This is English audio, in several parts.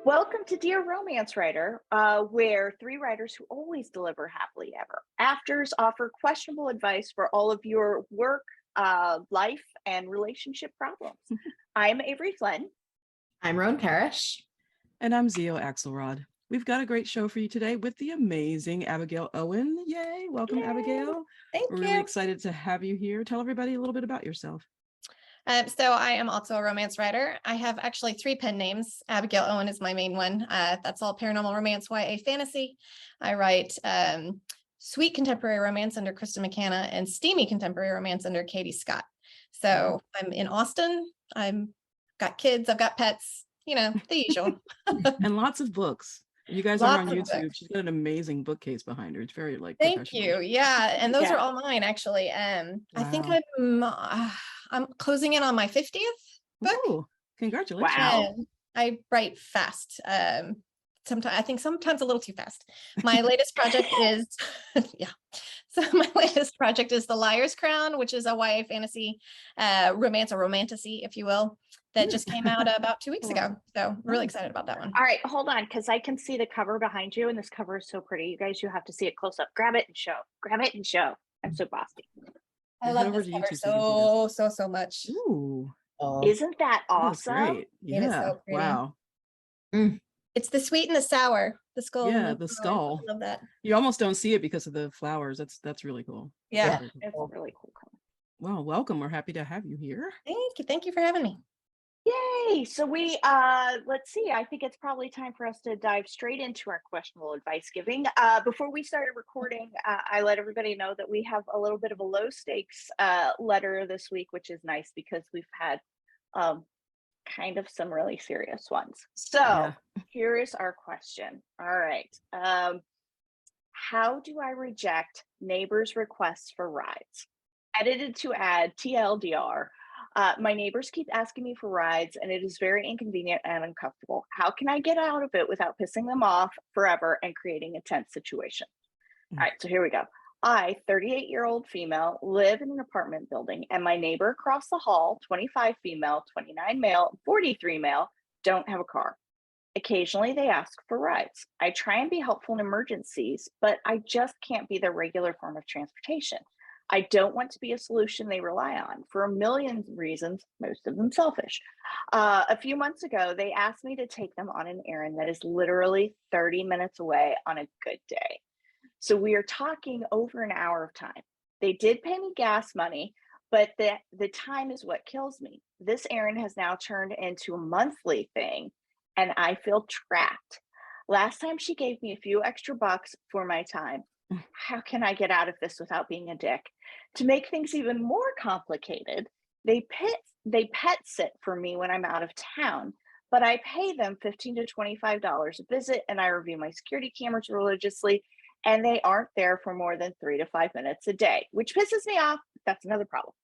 Welcome to Dear Romance Writer, where three writers who always deliver happily ever afters offer questionable advice for all of your work, life, and relationship problems. I'm Avery Flynn. I'm Roan Parrish. And I'm Zio Axelrod. We've got a great show for you today with the amazing Abigail Owen. Yay! Welcome, Yay. Abigail. Thank We're you. really excited to have you here. Tell everybody a little bit about yourself. So I am also a romance writer. I have actually three pen names. Abigail Owen is my main one. That's all paranormal romance, YA fantasy. I write sweet contemporary romance under Krista McKenna and steamy contemporary romance under Katie Scott. So I'm in Austin. I've got kids. I've got pets. You know, the usual. And lots of books. You guys are on YouTube. She's got an amazing bookcase behind her. It's very Thank you. Yeah, and those are all mine actually. I think I'm closing in on my 50th book. Ooh, congratulations! Wow. I write fast. Sometimes a little too fast. My latest project is So my latest project is The Liar's Crown, which is a YA fantasy romance, or romantasy, if you will, that just came out about 2 weeks ago. So I'm really excited about that one. All right, hold on, because I can see the cover behind you, and this cover is so pretty. You guys, you have to see it close up. Grab it and show. Grab it and show. I'm so bossy. I love this cover so much. Ooh. Isn't that awesome? That's great. Yeah. It is so pretty. Wow. It's the sweet and the sour. The skull. Yeah, the skull. I love that. You almost don't see it because of the flowers. That's really cool. Yeah. It's a really cool color. Well, welcome. We're happy to have you here. Thank you. Thank you for having me. Yay! So we let's see. I think it's probably time for us to dive straight into our questionable advice giving. Before we started recording, I let everybody know that we have a little bit of a low stakes letter this week, which is nice because we've had kind of some really serious ones. So here is our question. All right. How do I reject neighbors' requests for rides? Edited to add TLDR. My neighbors keep asking me for rides, and it is very inconvenient and uncomfortable. How can I get out of it without pissing them off forever and creating a tense situation? All right, so here we go. I, 38-year-old female, live in an apartment building, and my neighbor across the hall, 25 female, 29 male, 43 male, don't have a car. Occasionally, they ask for rides. I try and be helpful in emergencies, but I just can't be their regular form of transportation. I don't want to be a solution they rely on for a million reasons, most of them selfish. A few months ago, they asked me to take them on an errand that is literally 30 minutes away on a good day. So we are talking over an hour of time. They did pay me gas money, but the time is what kills me. This errand has now turned into a monthly thing, and I feel trapped. Last time she gave me a few extra bucks for my time. How can I get out of this without being a dick? To make things even more complicated, they pet sit for me when I'm out of town, but I pay them $15 to $25 a visit, and I review my security cameras religiously, and they aren't there for more than 3 to 5 minutes a day, which pisses me off. That's another problem.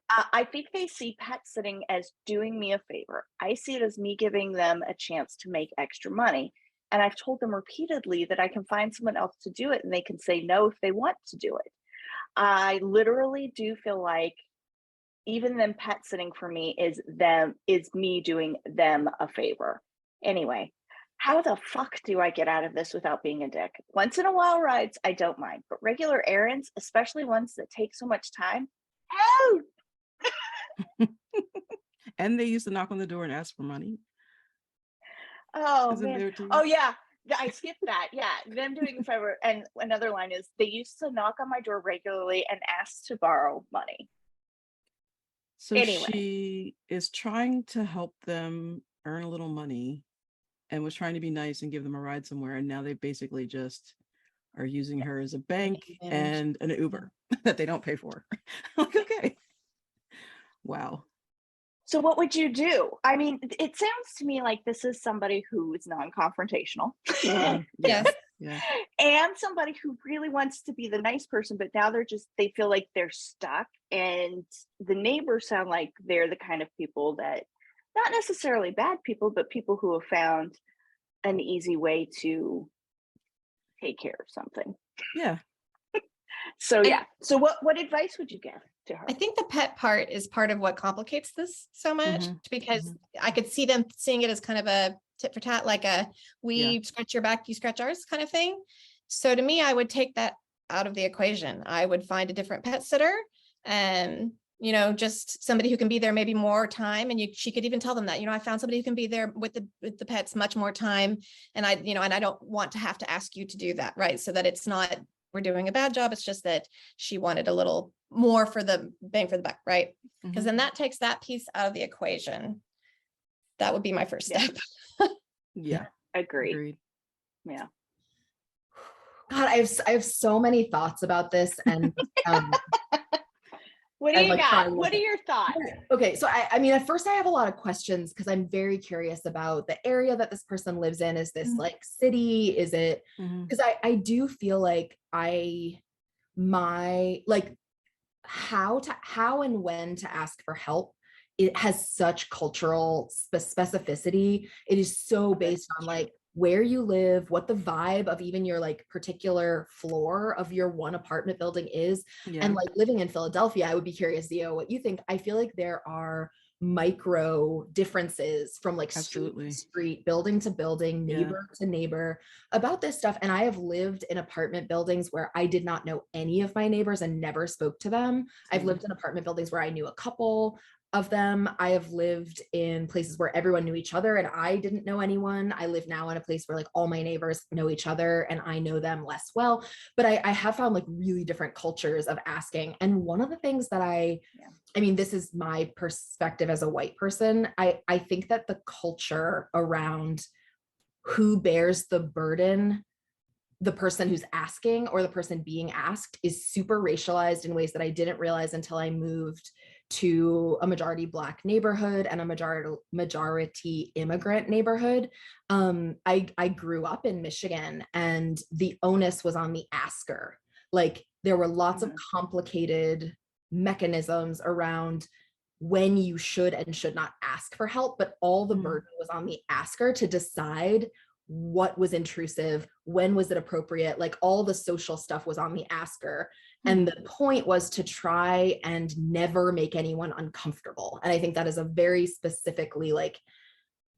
I think they see pet sitting as doing me a favor. I see it as me giving them a chance to make extra money. And I've told them repeatedly that I can find someone else to do it, and they can say no if they want to do it. I literally do feel like even them pet sitting for me is me doing them a favor. Anyway, how the fuck do I get out of this without being a dick? Once in a while rides, I don't mind, but regular errands, especially ones that take so much time, help! And they used to knock on the door and ask for money. Oh, man. Oh, yeah. I skipped that. Yeah. Them doing a favor. And another line is they used to knock on my door regularly and ask to borrow money. So anyway, she is trying to help them earn a little money and was trying to be nice and give them a ride somewhere. And now they basically just are using her as a bank and an Uber that they don't pay for. Like, okay. Wow. So what would you do? I mean, it sounds to me like this is somebody who is non-confrontational. Yes. Yeah. And somebody who really wants to be the nice person, but now they feel like they're stuck. And the neighbors sound like they're the kind of people that, not necessarily bad people, but people who have found an easy way to take care of something. Yeah. So yeah. So what advice would you give to her? I think the pet part is part of what complicates this so much, because I could see them seeing it as kind of tit for tat, like we scratch your back, you scratch ours kind of thing. So to me, I would take that out of the equation. I would find a different pet sitter and, you know, just somebody who can be there maybe more time. And she could even tell them that, you know, I found somebody who can be there with the pets much more time. And I, you know, and I don't want to have to ask you to do that. Right. So that it's not, we're doing a bad job. It's just that she wanted a little more for the bang for the buck. Right. Because then that takes that piece out of the equation. That would be my first step. Yeah. Agreed. Yeah. God, I have so many thoughts about this, and what do you got? What are your thoughts? Okay, so I mean, at first I have a lot of questions because I'm very curious about the area that this person lives in. Is this like city? Is it? Because I do feel like how and when to ask for help. It has such cultural specificity. It is so based on like where you live, what the vibe of even your like particular floor of your one apartment building is. And like living in Philadelphia, I would be curious, Zio, what you think. I feel like there are micro differences from like street to street, building to building, neighbor to neighbor about this stuff. And I have lived in apartment buildings where I did not know any of my neighbors and never spoke to them. I've lived in apartment buildings where I knew a couple of them. I have lived in places where everyone knew each other and I didn't know anyone. I live now in a place where like all my neighbors know each other and I know them less well. But I have found like really different cultures of asking. And one of the things that I mean, this is my perspective as a white person. I think that the culture around who bears the burden, the person who's asking or the person being asked, is super racialized in ways that I didn't realize until I moved to a majority Black neighborhood and a majority immigrant neighborhood. I grew up in Michigan and the onus was on the asker. Like there were lots of complicated mechanisms around when you should and should not ask for help, but all the burden was on the asker to decide what was intrusive, when was it appropriate, like all the social stuff was on the asker. And the point was to try and never make anyone uncomfortable. And I think that is a very specifically like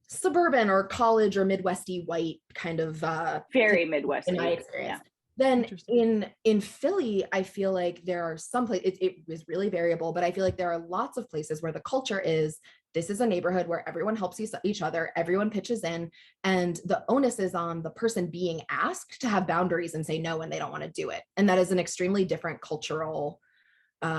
suburban or college or Midwesty white kind of very Midwesty in my experience. Then in Philly, I feel like there are some places, it is really variable, but I feel like there are lots of places where the culture is, this is a neighborhood where everyone helps each other, everyone pitches in, and the onus is on the person being asked to have boundaries and say no when they don't want to do it. And that is an extremely different cultural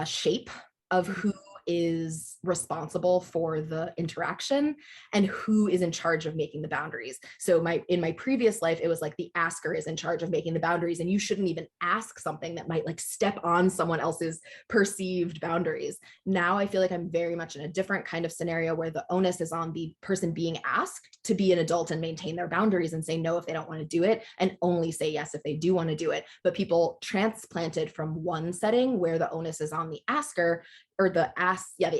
shape of who is responsible for the interaction and who is in charge of making the boundaries. So in my previous life, it was like the asker is in charge of making the boundaries and you shouldn't even ask something that might like step on someone else's perceived boundaries. Now I feel like I'm very much in a different kind of scenario where the onus is on the person being asked to be an adult and maintain their boundaries and say no if they don't want to do it and only say yes if they do want to do it. But people transplanted from one setting where the onus is on the asker or the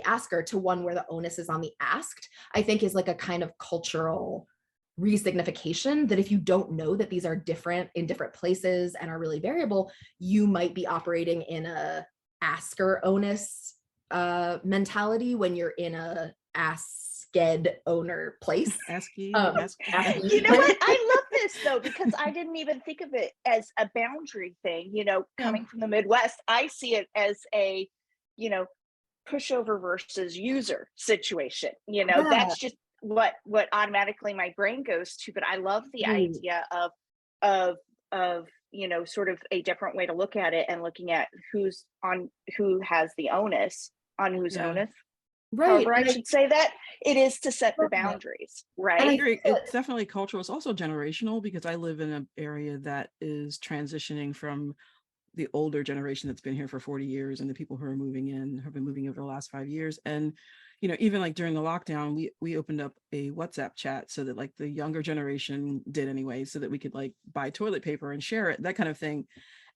asker to one where the onus is on the asked, I think is like a kind of cultural resignification that if you don't know that these are different in different places and are really variable, you might be operating in a asker onus mentality when you're in a asked owner place. You know what? I love this though, because I didn't even think of it as a boundary thing. You know, coming from the Midwest, I see it as a, you know, pushover versus user situation. You know, that's just what automatically my brain goes to. But I love the idea of you know, sort of a different way to look at it and looking at who has the onus on whose onus. Right. However, I should say that it is to set the boundaries, right? I agree. It's definitely cultural. It's also generational because I live in an area that is transitioning from the older generation that's been here for 40 years and the people who are moving in have been moving over the last 5 years. And, you know, even like during the lockdown, we opened up a WhatsApp chat so that like the younger generation did anyway, so that we could like buy toilet paper and share it, that kind of thing.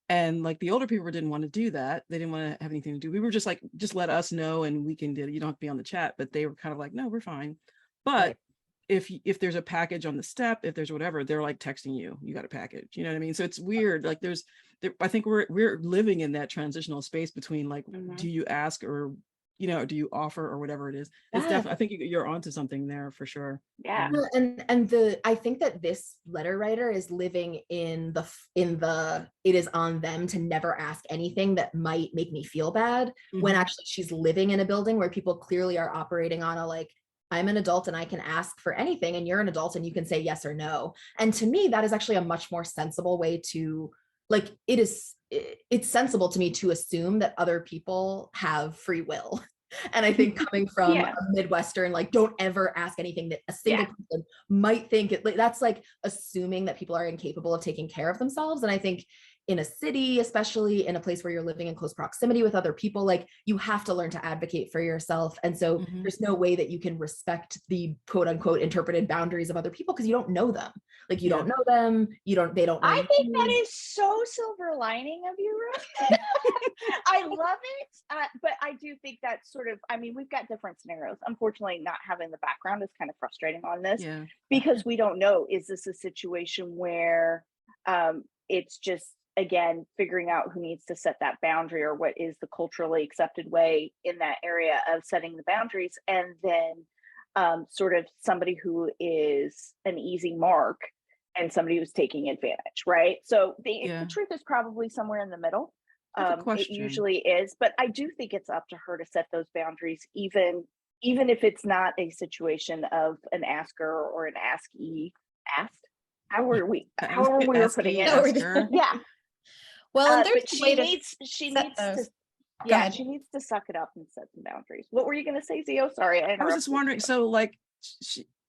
And like the older people didn't want to do that. They didn't want to have anything to do. We were just like, just let us know and we can do it. You don't have to be on the chat, but they were kind of like, no, we're fine. But if there's a package on the step, if there's whatever, they're like texting you, you got a package, you know what I mean? So it's weird. Like I think we're living in that transitional space between like, do you ask or do you offer or whatever it is? It's definitely, I think you're onto something there for sure. Yeah. Well, and I think that this letter writer is living in the it is on them to never ask anything that might make me feel bad, when actually she's living in a building where people clearly are operating on a like, I'm an adult and I can ask for anything, and you're an adult and you can say yes or no. And to me, that is actually a much more sensible way to, like, it's sensible to me to assume that other people have free will. And I think coming from a Midwestern, like, don't ever ask anything that a single person might think it, like, that's like assuming that people are incapable of taking care of themselves. And I think in a city, especially in a place where you're living in close proximity with other people, like, you have to learn to advocate for yourself. And so there's no way that you can respect the quote unquote interpreted boundaries of other people because you don't know them. Like, you don't know them. They don't know I think that you. is so silver lining of you, Roan. I love it. But I do think that's sort of, I mean, we've got different scenarios. Unfortunately, not having the background is kind of frustrating on this because we don't know, is this a situation where it's just, again, figuring out who needs to set that boundary, or what is the culturally accepted way in that area of setting the boundaries, and then sort of somebody who is an easy mark and somebody who's taking advantage, right? So the truth is probably somewhere in the middle. It usually is, but I do think it's up to her to set those boundaries, even if it's not a situation of an asker or an askee. Asked? However we were putting it. Yeah. Well, and but she needs to she needs to suck it up and set some boundaries. What were you going to say, Zio? Sorry, I was just wondering. So, like,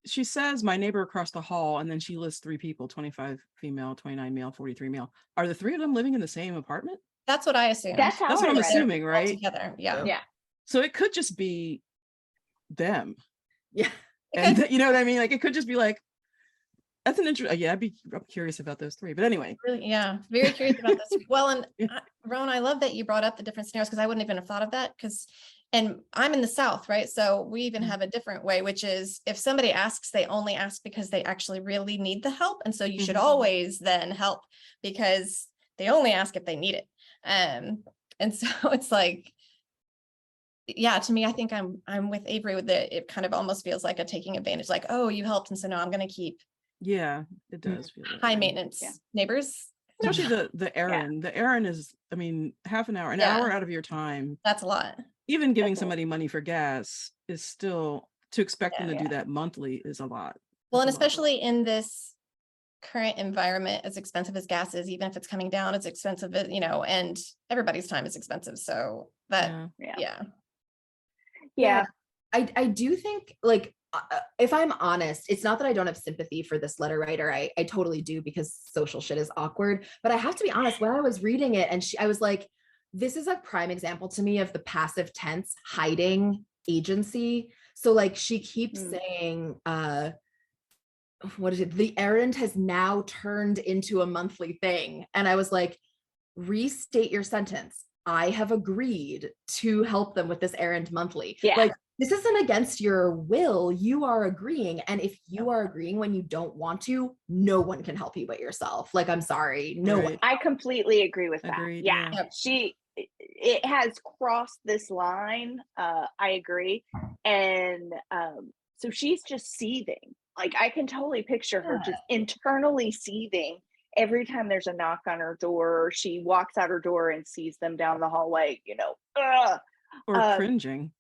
she says my neighbor across the hall, and then she lists 3 people: 25 female, 29 male, 43 male. Are the 3 of them living in the same apartment? That's what I assume. That's what I'm assuming, right? Together, yeah. So it could just be them. Yeah. And you know what I mean? Like, it could just be like, that's an interesting. I'm curious about those 3. But anyway. Really, very curious about this. Well, and Roan, I love that you brought up the different scenarios, because I wouldn't even have thought of that. And I'm in the South, right? So we even have a different way, which is if somebody asks, they only ask because they actually really need the help. And so you should always then help, because they only ask if they need it. And so it's like, to me, I think I'm with Avery with it. It kind of almost feels like a taking advantage, like, oh, you helped, and so now I'm going to keep. Yeah, it does feel high maintenance neighbors. Especially the errand. The errand is, I mean, half an hour out of your time. That's a lot. Even giving somebody money for gas is still, to expect them to do that monthly is a lot. Well, and especially in this current environment, as expensive as gas is, even if it's coming down, it's expensive, and everybody's time is expensive. So that, I do think, like, if I'm honest, it's not that I don't have sympathy for this letter writer. I totally do, because social shit is awkward. But I have to be honest, when I was reading it, and I was like, this is a prime example to me of the passive tense hiding agency. So, like, she keeps saying, what is it? The errand has now turned into a monthly thing. And I was like, restate your sentence. I have agreed to help them with this errand monthly. Like, this isn't against your will. You are agreeing. And if you are agreeing when you don't want to, no one can help you but yourself. Like, I'm sorry. No one. I completely agree with that. Agreed, It has crossed this line. I agree. And so she's just seething. Like, I can totally picture her just internally seething every time there's a knock on her door. She walks out her door and sees them down the hallway, or cringing.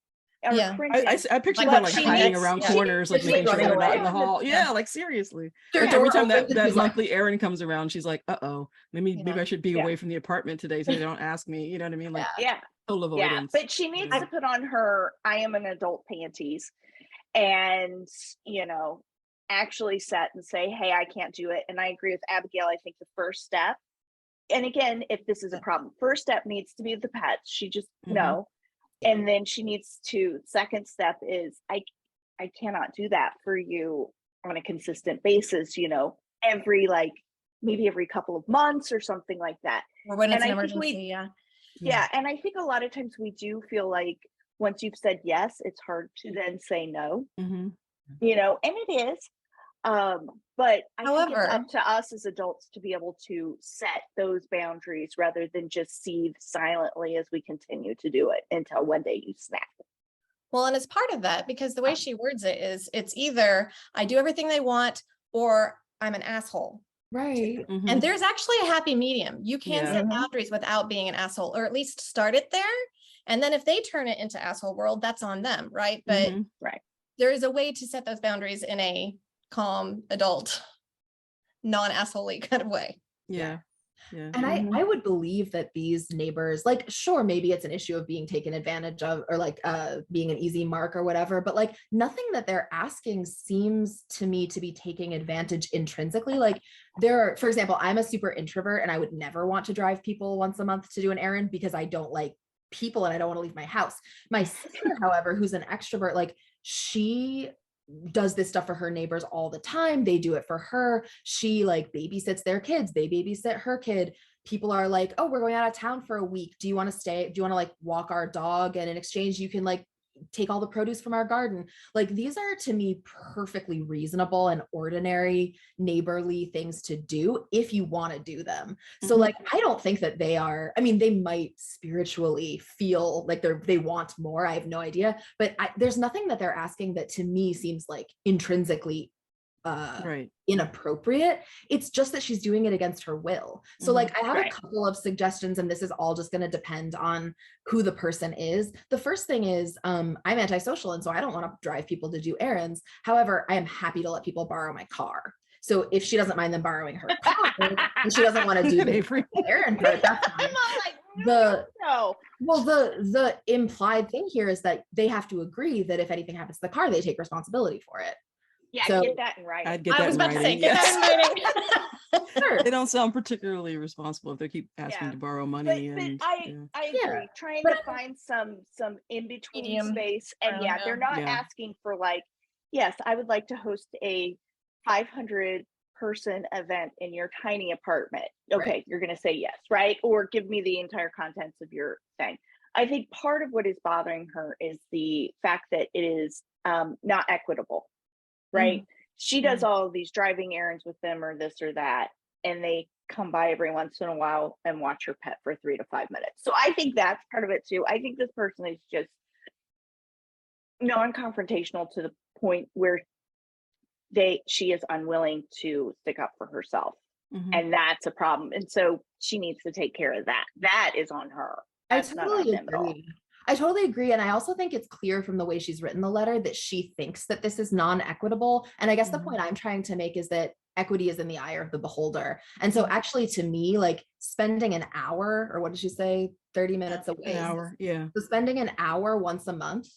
Cringing. I picture her like hiding around corners, like making sure they're not in the hall. Yeah, like seriously. Every time that monthly errand comes around, she's like, "Uh-oh, maybe I should be away from the apartment today so they don't ask me." You know what I mean? Like, total avoidance. But she needs to put on her "I am an adult" panties, and actually set and say, "Hey, I can't do it." And I agree with Abigail. I think the first step, and again, if this is a problem, first step needs to be the pets. She just no. And then she needs to, second step is, I cannot do that for you on a consistent basis, maybe every couple of months or something like that. Or when it's an emergency, and I think a lot of times we do feel like once you've said yes, it's hard to then say no, and it is. But I think it's up to us as adults to be able to set those boundaries rather than just seethe silently as we continue to do it until one day you snap. Well, and it's part of that because the way she words it is it's either I do everything they want or I'm an asshole. Right. And there's actually a happy medium. You can Yeah. set boundaries without being an asshole, or at least start it there. And then if they turn it into asshole world, that's on them, right? But Right. there is a way to set those boundaries in a calm, adult, non-asshole-y kind of way. Yeah. Yeah. And I would believe that these neighbors, like, sure, maybe it's an issue of being taken advantage of, or like being an easy mark or whatever, but like nothing that they're asking seems to me to be taking advantage intrinsically. Like for example, I'm a super introvert and I would never want to drive people once a month to do an errand because I don't like people and I don't want to leave my house. My sister, however, who's an extrovert, like she does this stuff for her neighbors all the time. They do it for her. She like babysits their kids. They babysit her kid. People are like, oh, we're going out of town for a week. Do you want to stay? Do you want to like walk our dog? And in exchange, you can like take all the produce from our garden. Like these are to me perfectly reasonable and ordinary neighborly things to do if you want to do them. So like I don't think that they are, I mean, they might spiritually feel like they want more. I have no idea, but there's nothing that they're asking that to me seems like intrinsically inappropriate. It's just that she's doing it against her will. So like I have a couple of suggestions, and this is all just going to depend on who the person is. The first thing is I'm antisocial, and so I don't want to drive people to do errands. However, I am happy to let people borrow my car. So if she doesn't mind them borrowing her car and she doesn't want to do the errand part, that's fine. The implied thing here is that they have to agree that if anything happens to the car, they take responsibility for it. Yeah, so, get that in writing. I'd get that in writing. Get that in writing. Sure. They don't sound particularly responsible if they keep asking to borrow money. But I agree. Trying to find some in-between space. And they're not asking for like, yes, I would like to host a 500 person event in your tiny apartment. Okay, you're going to say yes, right? Or give me the entire contents of your thing. I think part of what is bothering her is the fact that it is not equitable. Right. She does all of these driving errands with them or this or that, and they come by every once in a while and watch her pet for 3 to 5 minutes. So I think that's part of it too. I think this person is just non-confrontational to the point where she is unwilling to stick up for herself. And that's a problem. And so she needs to take care of that. That is on her. That's not on them at all. I totally agree. And I also think it's clear from the way she's written the letter that she thinks that this is non-equitable. And I guess the point I'm trying to make is that equity is in the eye of the beholder. And so actually to me, like spending an hour, or what did she say? 30 minutes away. An hour, yeah. So spending an hour once a month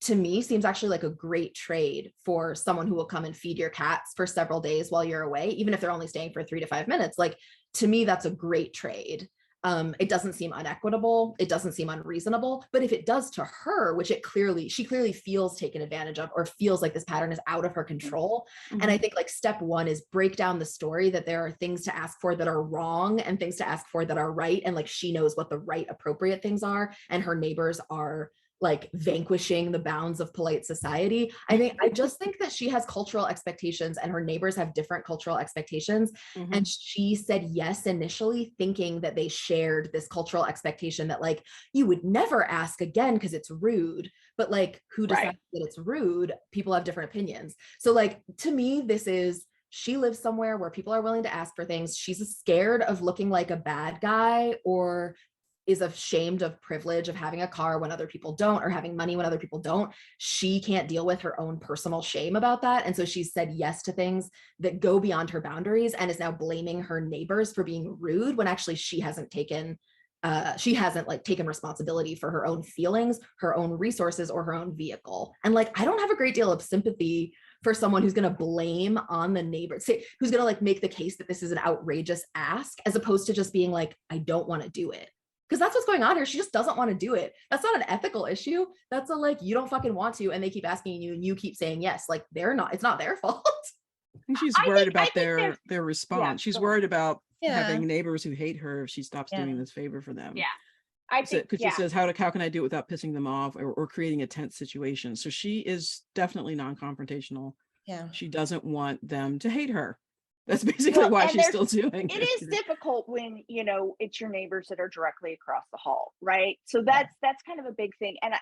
to me seems actually like a great trade for someone who will come and feed your cats for several days while you're away, even if they're only staying for 3 to 5 minutes. Like to me, that's a great trade. It doesn't seem unequitable. It doesn't seem unreasonable, but if it does to her, which she clearly feels taken advantage of, or feels like this pattern is out of her control. And I think like step one is break down the story that there are things to ask for that are wrong and things to ask for that are right. And like, she knows what the right appropriate things are. And her neighbors are like vanquishing the bounds of polite society. I just think that she has cultural expectations and her neighbors have different cultural expectations. And she said yes initially, thinking that they shared this cultural expectation that like, you would never ask again because it's rude. But like, who decides that it's rude? People have different opinions. So like, to me, she lives somewhere where people are willing to ask for things. She's scared of looking like a bad guy, or is ashamed of privilege of having a car when other people don't, or having money when other people don't. She can't deal with her own personal shame about that. And so she's said yes to things that go beyond her boundaries and is now blaming her neighbors for being rude when actually she hasn't taken responsibility for her own feelings, her own resources, or her own vehicle. And like, I don't have a great deal of sympathy for someone who's going to blame on the neighbor, who's going to like make the case that this is an outrageous ask, as opposed to just being like, I don't want to do it. Because that's what's going on here. She just doesn't want to do it. That's not an ethical issue. That's a like, you don't fucking want to, and they keep asking you and you keep saying yes. Like it's not their fault. I think she's worried about their response. She's worried about having neighbors who hate her if she stops doing this favor for them. Yeah. I think because she says, how can I do it without pissing them off or creating a tense situation? So she is definitely non-confrontational. Yeah. She doesn't want them to hate her. That's basically why she's still doing it. It is difficult when, it's your neighbors that are directly across the hall, right? So that's kind of a big thing. And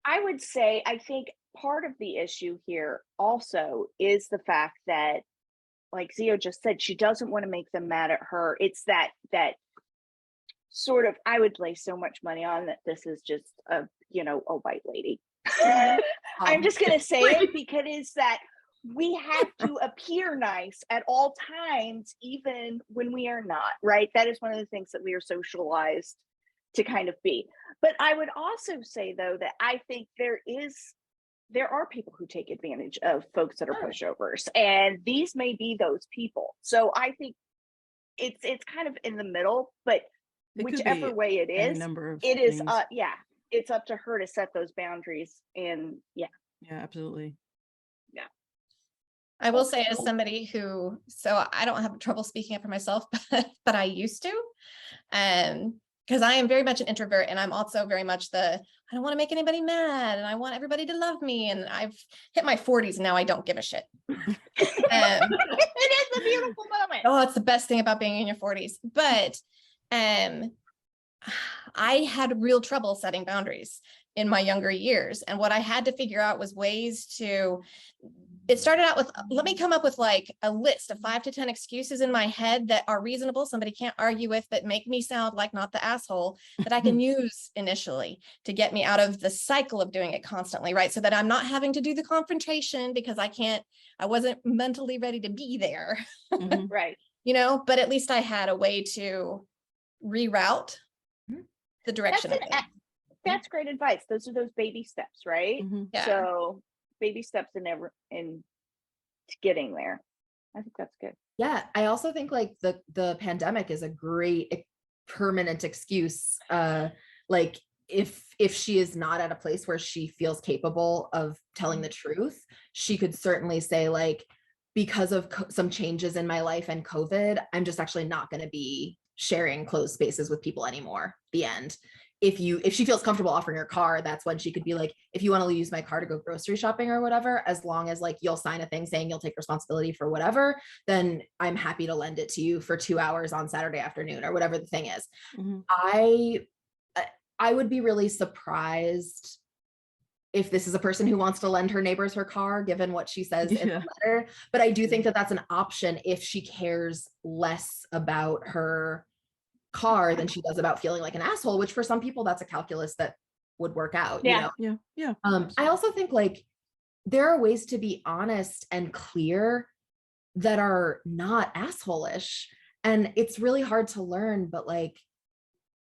I would say, I think part of the issue here also is the fact that, like Zio just said, she doesn't want to make them mad at her. It's that sort of, I would lay so much money on that this is just a white lady. I'm just gonna say it because it's that we have to appear nice at all times, even when we are not, right? That is one of the things that we are socialized to kind of be. But I would also say, though, that I think there are people who take advantage of folks that are pushovers, and these may be those people. So I think it's kind of in the middle, but whichever way it is, it is it's up to her to set those boundaries. And yeah, absolutely. Yeah. I will say, as somebody so I don't have trouble speaking up for myself, but I used to, because I am very much an introvert, and I'm also very much I don't want to make anybody mad, and I want everybody to love me. And I've hit my 40s and now I don't give a shit. It is a beautiful moment. Oh, it's the best thing about being in your 40s. But I had real trouble setting boundaries in my younger years. And what I had to figure out was ways it started out with, let me come up with like a list of 5 to 10 excuses in my head that are reasonable, somebody can't argue with, but make me sound like not the asshole, that I can use initially to get me out of the cycle of doing it constantly, right? So that I'm not having to do the confrontation because I wasn't mentally ready to be there. Right. But at least I had a way to reroute the direction. That's great advice. Those are those baby steps, right? Yeah. So baby steps in getting there. I think that's good. Yeah, I also think like the pandemic is a great permanent excuse. Like if she is not at a place where she feels capable of telling the truth, she could certainly say, like, because of some changes in my life and COVID, I'm just actually not going to be sharing closed spaces with people anymore. The end. If she feels comfortable offering her car, that's when she could be like, if you want to use my car to go grocery shopping or whatever, as long as like you'll sign a thing saying you'll take responsibility for whatever, then I'm happy to lend it to you for 2 hours on Saturday afternoon or whatever the thing is. I would be really surprised if this is a person who wants to lend her neighbors her car, given what she says in the letter. But I do think that that's an option if she cares less about her car than she does about feeling like an asshole, which for some people, that's a calculus that would work out. Yeah. I also think like there are ways to be honest and clear that are not asshole-ish. And it's really hard to learn, but like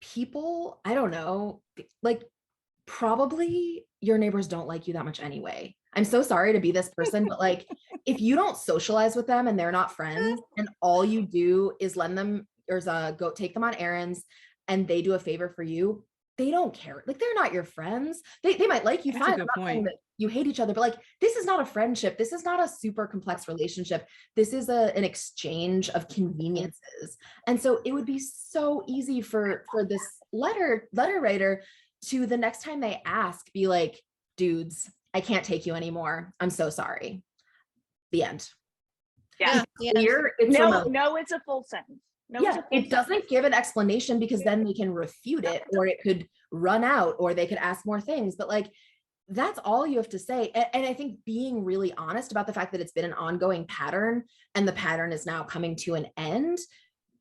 people, I don't know, like probably your neighbors don't like you that much anyway. I'm so sorry to be this person, but like if you don't socialize with them and they're not friends and all you do is lend them or go take them on errands and they do a favor for you, they don't care. Like they're not your friends. They might like you. Fine. I'm not saying that you hate each other, but like this is not a friendship. This is not a super complex relationship. This is an exchange of conveniences. And so it would be so easy for this letter writer to, the next time they ask, be like, dudes, I can't take you anymore. I'm so sorry. The end. Yeah. It's a full sentence. It doesn't give an explanation because then they can refute it, or it could run out, or they could ask more things. But like, that's all you have to say. And I think being really honest about the fact that it's been an ongoing pattern and the pattern is now coming to an end,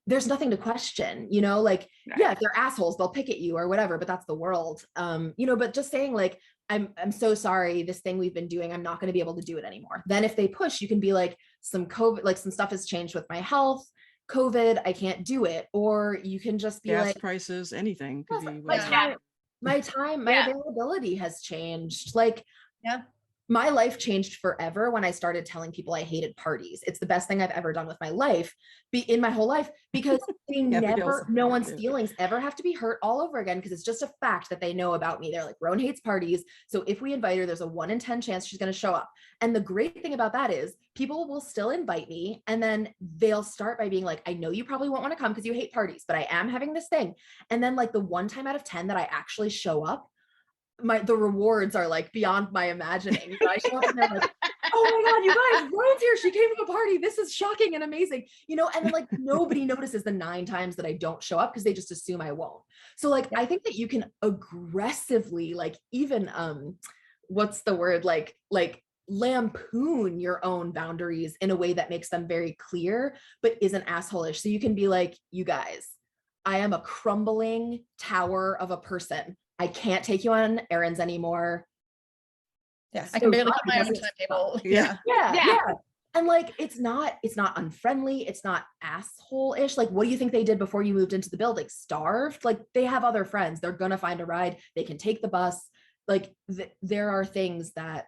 there's nothing to question, like, yeah, if they're assholes, they'll pick at you or whatever, but that's the world. But just saying like, I'm so sorry, this thing we've been doing, I'm not going to be able to do it anymore. Then if they push, you can be like, some COVID, like some stuff has changed with my health, COVID, I can't do it. Or you can just be gas prices, anything could be. My availability has changed. Like, my life changed forever when I started telling people I hated parties. It's the best thing I've ever done with my life, in my whole life, because they no one's feelings ever have to be hurt all over again, because it's just a fact that they know about me. They're like, Roan hates parties. So if we invite her, there's a 1 in 10 chance she's going to show up. And the great thing about that is people will still invite me, and then they'll start by being like, I know you probably won't want to come because you hate parties, but I am having this thing. And then like the 1 time out of 10 that I actually show up, the rewards are like beyond my imagining. I show up and they're like, oh my God, you guys, Roan's here. She came to the party. This is shocking and amazing. You know, and then like nobody notices the 9 times that I don't show up because they just assume I won't. So like, I think that you can aggressively like even, what's the word? Like lampoon your own boundaries in a way that makes them very clear, but isn't asshole-ish. So you can be like, you guys, I am a crumbling tower of a person. I can't take you on errands anymore. Yeah, I can barely keep my own timetable. Yeah. And like, it's not unfriendly. It's not asshole-ish. Like, what do you think they did before you moved into the building? Starved? Like, they have other friends. They're going to find a ride. They can take the bus. Like, there are things that,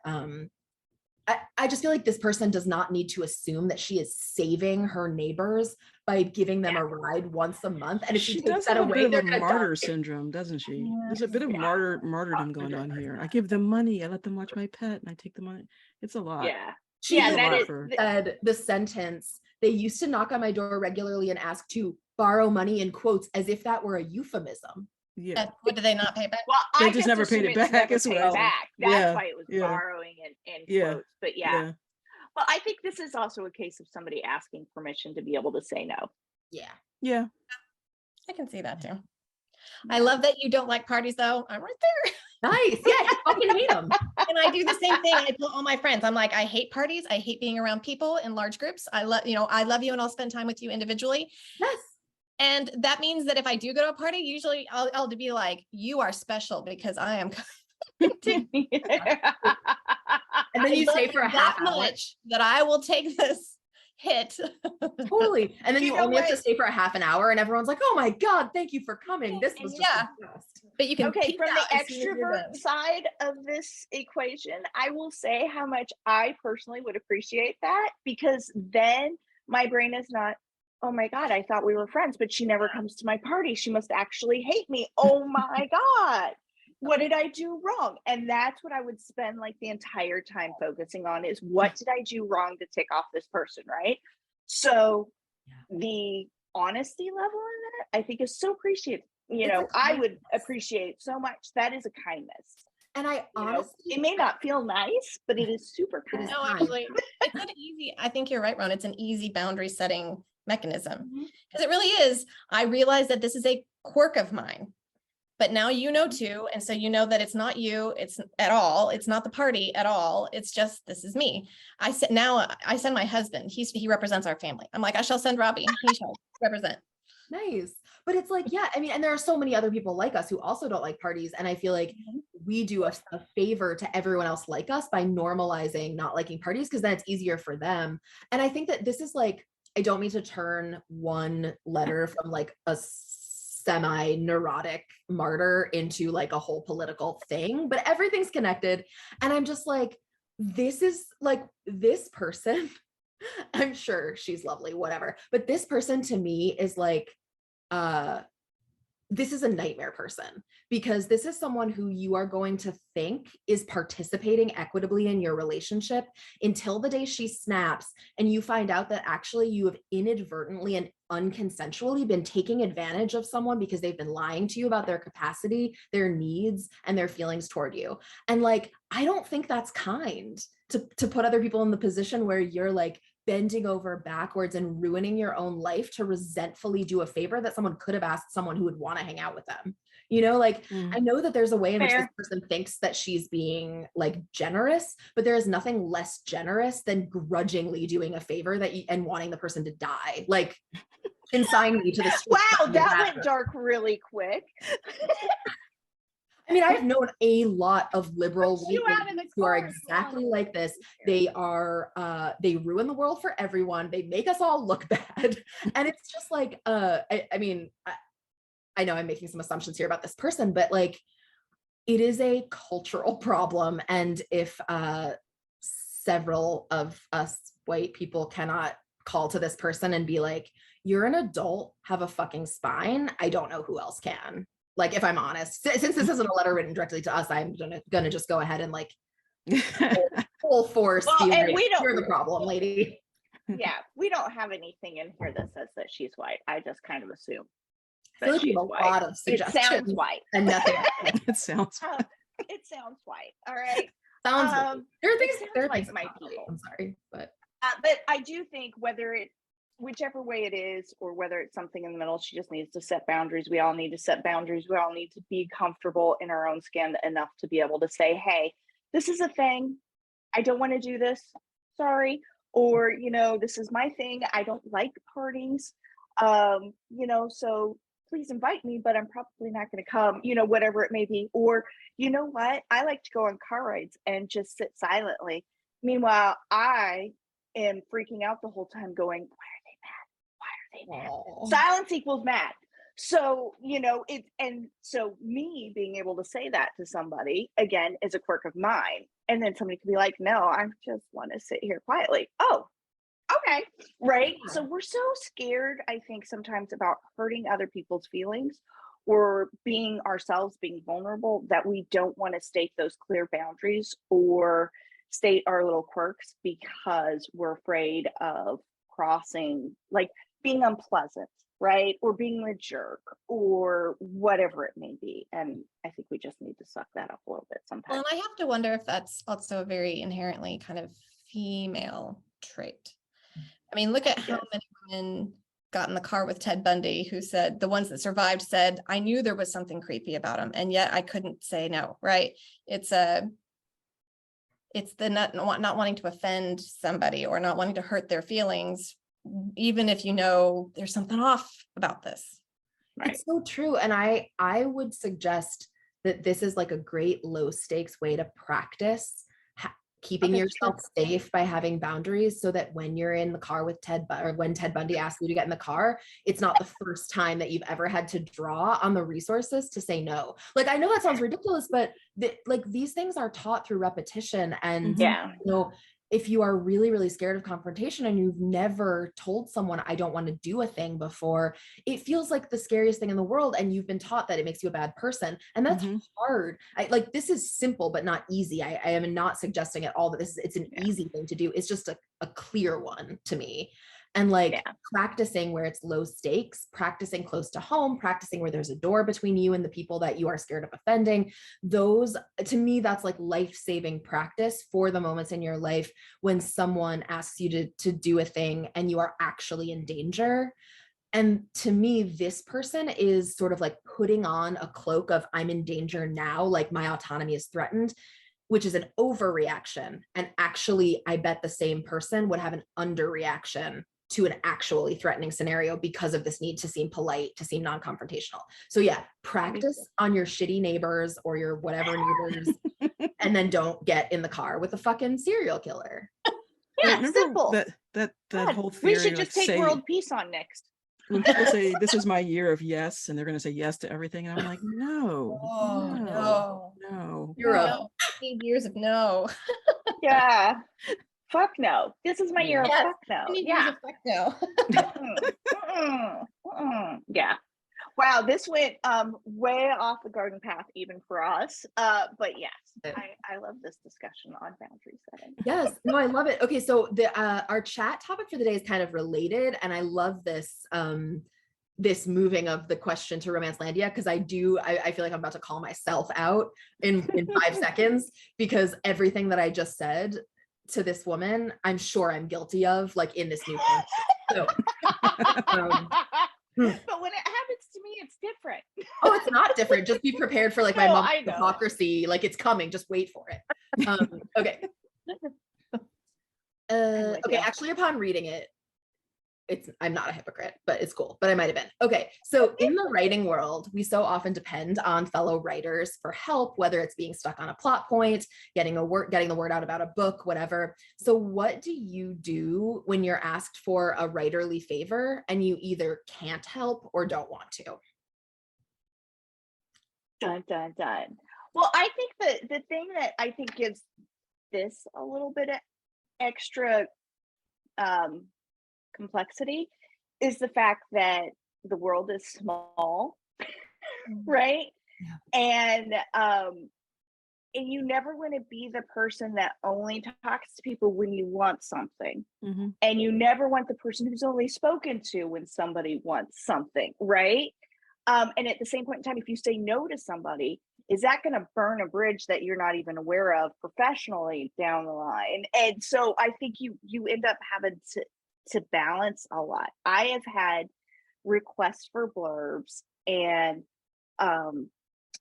I just feel like this person does not need to assume that she is saving her neighbors by giving them a ride once a month. And if she takes that away, they're going to martyr syndrome, doesn't she? There's a bit of martyrdom going on here. I give them money. I let them watch my pet and I take the money. It's a lot. Yeah. She said the sentence, they used to knock on my door regularly and ask to borrow money in quotes as if that were a euphemism. Yeah. What did they not pay back? Well, they just never paid it back as well. That's why it was borrowing and quotes. But well, I think this is also a case of somebody asking permission to be able to say no. Yeah. I can see that too. I love that you don't like parties though. I'm right there. Nice. Yeah, I fucking hate them. And I do the same thing. I tell all my friends, I'm like, I hate parties. I hate being around people in large groups. I love you and I'll spend time with you individually. Yes. And that means that if I do go to a party, usually I'll be like, you are special because I am and then you stay for a half hour. Much that I will take this hit. Totally. And then you only have to stay for a half an hour and everyone's like, oh my God, thank you for coming. This was just the best. But you can from the extrovert side of this equation, I will say how much I personally would appreciate that, because then my brain is not, oh my God, I thought we were friends, but she never comes to my party. She must actually hate me. Oh my God. What did I do wrong? And that's what I would spend like the entire time focusing on, is what did I do wrong to tick off this person, right? So the honesty level in that, I think, is so appreciated. I would appreciate so much. That is a kindness. And I honestly, it may not feel nice, but it is super kind. No, actually, it's an easy, I think you're right, Roan. It's an easy boundary setting mechanism, because it really is. I realize that this is a quirk of mine, but now you know too. And so you know that it's not you, it's at all. It's not the party at all. It's just, this is me. I send my husband, he represents our family. I'm like, I shall send Robbie. He shall represent. Nice. But it's like, yeah, I mean, and there are so many other people like us who also don't like parties. And I feel like we do a favor to everyone else like us by normalizing not liking parties, because then it's easier for them. And I think that this is like, I don't mean to turn one letter from like a semi-neurotic martyr into like a whole political thing, but everything's connected. And I'm just like, this is like, this person, I'm sure she's lovely, whatever. But this person to me is like, this is a nightmare person, because this is someone who you are going to think is participating equitably in your relationship until the day she snaps and you find out that actually you have inadvertently and unconsensually been taking advantage of someone because they've been lying to you about their capacity, their needs, and their feelings toward you. And like, I don't think that's kind to put other people in the position where you're like bending over backwards and ruining your own life to resentfully do a favor that someone could have asked someone who would want to hang out with them. I know that there's a way in which this person thinks that she's being like generous, but there is nothing less generous than grudgingly doing a favor and wanting the person to die. Like, consign me to the street. Wow, that went dark really quick. I mean, I've known a lot of liberal who are exactly like this. They are, they ruin the world for everyone. They make us all look bad. And it's just like, I know I'm making some assumptions here about this person, but like, it is a cultural problem. And if several of us white people cannot call to this person and be like, you're an adult, have a fucking spine, I don't know who else can. Like, if I'm honest, since this isn't a letter written directly to us, I'm gonna just go ahead and like full force. And we don't. You're the problem, lady. Yeah, we don't have anything in here that says that she's white. I just kind of assume. I feel like we have a lot of suggestions. It sounds white. And nothing. It sounds. It sounds white. All right. Sounds there are things there are like things my not right. people. I'm sorry, but I do think whichever way it is, or whether it's something in the middle, she just needs to set boundaries. We all need to set boundaries. We all need to be comfortable in our own skin enough to be able to say, hey, this is a thing. I don't want to do this. Sorry. Or, this is my thing. I don't like parties. So please invite me, but I'm probably not going to come, whatever it may be. Or, you know what? I like to go on car rides and just sit silently. Meanwhile, I am freaking out the whole time going, why are they mad? oh. Silence equals mad. So, so me being able to say that to somebody, again, is a quirk of mine. And then somebody could be like, no, I just want to sit here quietly. Oh, okay. Right. Yeah. So we're so scared, I think, sometimes about hurting other people's feelings or being ourselves, being vulnerable, that we don't want to state those clear boundaries or state our little quirks because we're afraid of crossing, like being unpleasant, right? Or being a jerk or whatever it may be. And I think we just need to suck that up a little bit sometimes. Well, and I have to wonder if that's also a very inherently kind of female trait. I mean, look at how many women got in the car with Ted Bundy, who said, the ones that survived said, I knew there was something creepy about him, and yet I couldn't say no, right? It's the not wanting to offend somebody or not wanting to hurt their feelings, even if you know there's something off about this. Right. It's so true. And I would suggest that this is like a great low stakes way to practice keeping yourself safe by having boundaries, so that when you're in the car with or when Ted Bundy asks you to get in the car, it's not the first time that you've ever had to draw on the resources to say no. Like, I know that sounds ridiculous, but these things are taught through repetition. And if you are really, really scared of confrontation and you've never told someone, I don't want to do a thing before, it feels like the scariest thing in the world. And you've been taught that it makes you a bad person. And that's hard. This is simple, but not easy. I am not suggesting at all that it's an easy thing to do. It's just a clear one to me. And practicing where it's low stakes, practicing close to home, practicing where there's a door between you and the people that you are scared of offending. Those, to me, that's like life-saving practice for the moments in your life when someone asks you to do a thing and you are actually in danger. And to me, this person is sort of like putting on a cloak of I'm in danger now, like my autonomy is threatened, which is an overreaction. And actually, I bet the same person would have an underreaction to an actually threatening scenario because of this need to seem polite, to seem non-confrontational. So practice on your shitty neighbors or your whatever neighbors, and then don't get in the car with a fucking serial killer. Yeah, simple. That whole theory. We should just take world peace on next. When people say this is my year of yes, and they're going to say yes to everything, and I'm like, no. You're up. 15 years of no. Yeah. Fuck no. This is my year of fuck no. Yeah. Fuck no. Yeah. Wow, this went way off the garden path even for us. But yes, I love this discussion on boundary setting. Yes, no, I love it. Okay, so our chat topic for the day is kind of related, and I love this this moving of the question to Romancelandia, because I feel like I'm about to call myself out in 5 seconds, because everything that I just said to this woman, I'm sure I'm guilty of, like, in this new thing. So, but when it happens to me, it's different. Oh, it's not different. Just be prepared for like my mom's hypocrisy. Like, it's coming. Just wait for it. Okay. Okay. Actually, upon reading it, I'm not a hypocrite, but it's cool. But I might have been. Okay. So in the writing world, we so often depend on fellow writers for help, whether it's being stuck on a plot point, getting the word out about a book, whatever. So what do you do when you're asked for a writerly favor and you either can't help or don't want to? Dun, dun, dun. Well, I think that the thing that I think gives this a little bit of extra complexity is the fact that the world is small, right? Yeah. And you never want to be the person that only talks to people when you want something. Mm-hmm. And you never want the person who's only spoken to when somebody wants something, right? And at the same point in time, if you say no to somebody, is that going to burn a bridge that you're not even aware of professionally down the line? And so I think you end up having to balance a lot. I have had requests for blurbs, and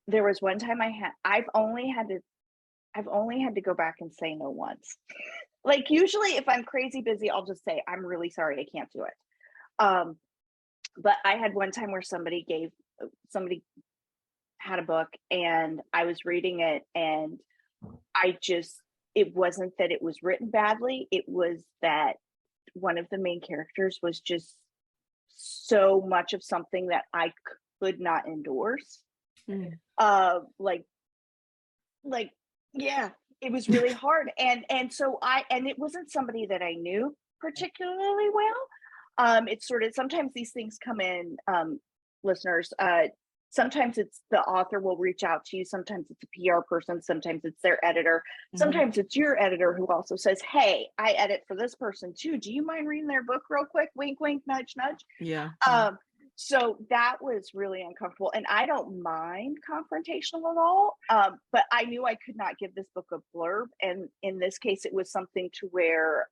there was one time I've only had to go back and say no once. Like, usually if I'm crazy busy, I'll just say, I'm really sorry, I can't do it. But I had one time where somebody had a book, and I was reading it, and it wasn't that it was written badly. It was that one of the main characters was just so much of something that I could not endorse. Like, yeah, it was really hard. And so it wasn't somebody that I knew particularly well. It's sort of, sometimes these things come in, listeners, sometimes it's the author will reach out to you. Sometimes it's a PR person. Sometimes it's their editor. Sometimes it's your editor who also says, hey, I edit for this person too. Do you mind reading their book real quick? Wink, wink, nudge, nudge. Yeah. So that was really uncomfortable, and I don't mind confrontational at all. But I knew I could not give this book a blurb. And in this case, it was something to where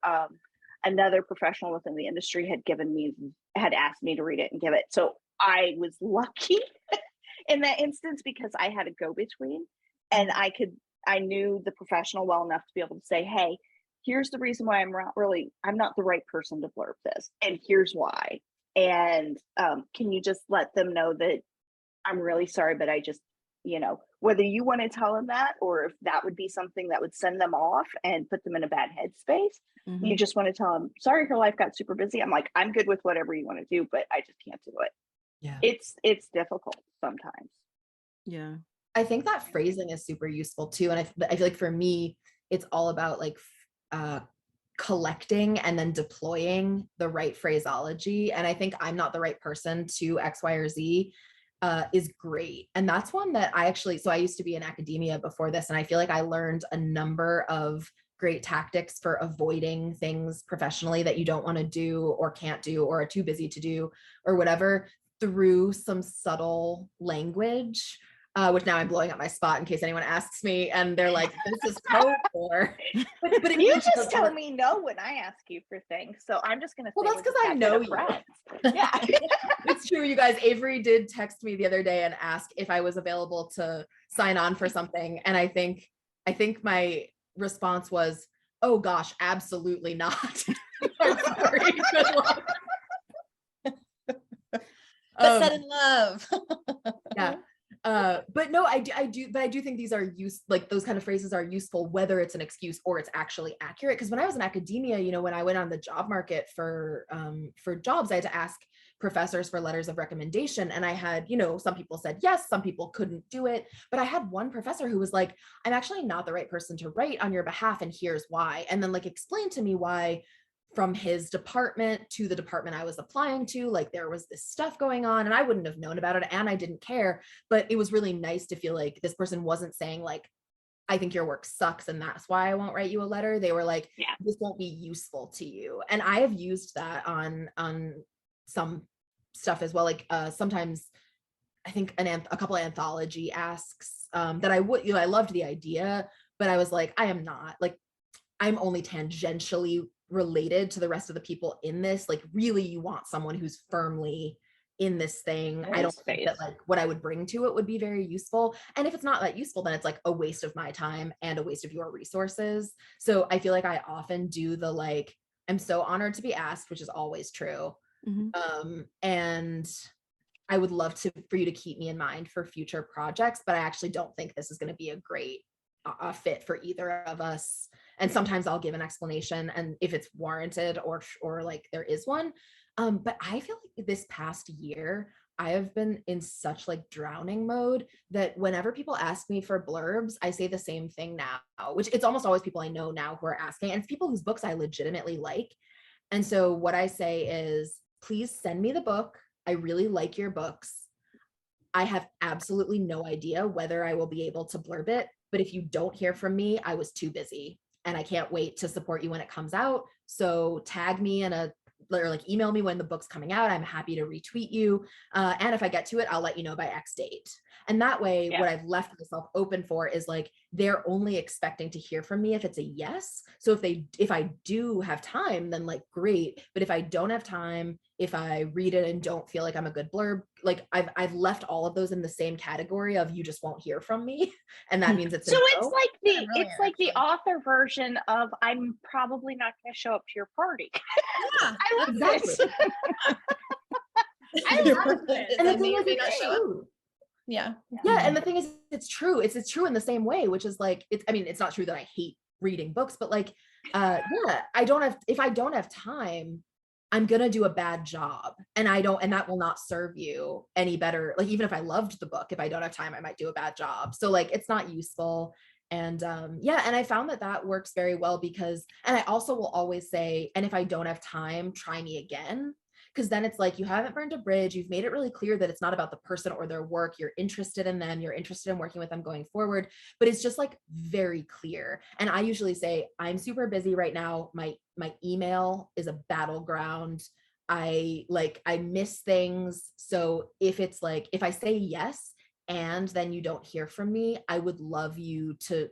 another professional within the industry had asked me to read it and give it. So I was lucky in that instance, because I had a go-between, and I knew the professional well enough to be able to say, hey, here's the reason why I'm not the right person to blurb this, and here's why. And can you just let them know that I'm really sorry, but I just, whether you want to tell them that, or if that would be something that would send them off and put them in a bad headspace, you just want to tell them, sorry, her life got super busy. I'm like, I'm good with whatever you want to do, but I just can't do it. Yeah. It's difficult sometimes. Yeah. I think that phrasing is super useful too. And I feel like for me, it's all about like collecting and then deploying the right phraseology. And I think I'm not the right person to X, Y, or Z is great. And that's one that so I used to be in academia before this, and I feel like I learned a number of great tactics for avoiding things professionally that you don't want to do or can't do or are too busy to do or whatever, through some subtle language, which now I'm blowing up my spot in case anyone asks me and they're like, this is code for. But you just tell me no when I ask you for things. So I'm just going to say, well, that's because I know you. Yeah. It's true, you guys. Avery did text me the other day and ask if I was available to sign on for something. And I think my response was, oh gosh, absolutely not. I'm sorry. Good luck. But said in love. Yeah. But no, I do think these are like those kind of phrases are useful, whether it's an excuse or it's actually accurate. Because when I was in academia, when I went on the job market for jobs, I had to ask professors for letters of recommendation. And I had, some people said yes, some people couldn't do it. But I had one professor who was like, I'm actually not the right person to write on your behalf, and here's why. And then like explained to me why, from his department to the department I was applying to, like there was this stuff going on and I wouldn't have known about it and I didn't care. But it was really nice to feel like this person wasn't saying like, I think your work sucks and that's why I won't write you a letter. They were like, yeah, this won't be useful to you. And I have used that on some stuff as well. Like sometimes I think a couple of anthology asks that I would, I loved the idea, but I was like, I am not, like, I'm only tangentially related to the rest of the people in this. Like really you want someone who's firmly in this thing. I don't think that like what I would bring to it would be very useful. And if it's not that useful, then it's like a waste of my time and a waste of your resources. So I feel like I often do the like, I'm so honored to be asked, which is always true. And I would love for you to keep me in mind for future projects, but I actually don't think this is going to be a great fit for either of us. And sometimes I'll give an explanation and if it's warranted or like there is one. But I feel like this past year, I have been in such like drowning mode that whenever people ask me for blurbs, I say the same thing now, which it's almost always people I know now who are asking, and it's people whose books I legitimately like. And so what I say is, please send me the book. I really like your books. I have absolutely no idea whether I will be able to blurb it, but if you don't hear from me, I was too busy and I can't wait to support you when it comes out. So tag me in a or like email me when the book's coming out. I'm happy to retweet you. And if I get to it, I'll let you know by X date. And that way, what I've left myself open for is like, they're only expecting to hear from me if it's a yes. So if I do have time, then like, great. But if I don't have time, if I read it and don't feel like I'm a good blurb, like I've left all of those in the same category of you just won't hear from me. And that means it's so a it's no. like the Brilliant, it's like the author version of I'm probably not going to show up to your party. Yeah, I love exactly. this. I love it. And the thing is, may not it's show up. true. Yeah. Yeah, and the thing is, it's true. It's true in the same way, which is like, I mean, it's not true that I hate reading books, but like, yeah, if I don't have time, I'm gonna do a bad job, and that will not serve you any better. Like, even if I loved the book, if I don't have time, I might do a bad job. So like, it's not useful. And yeah, and I found that works very well because, and I also will always say, and if I don't have time, try me again. Because then it's like, you haven't burned a bridge. You've made it really clear that it's not about the person or their work. You're interested in them. You're interested in working with them going forward. But it's just like very clear. And I usually say, I'm super busy right now. My email is a battleground. I miss things. So if it's like, if I say yes, and then you don't hear from me, I would love you to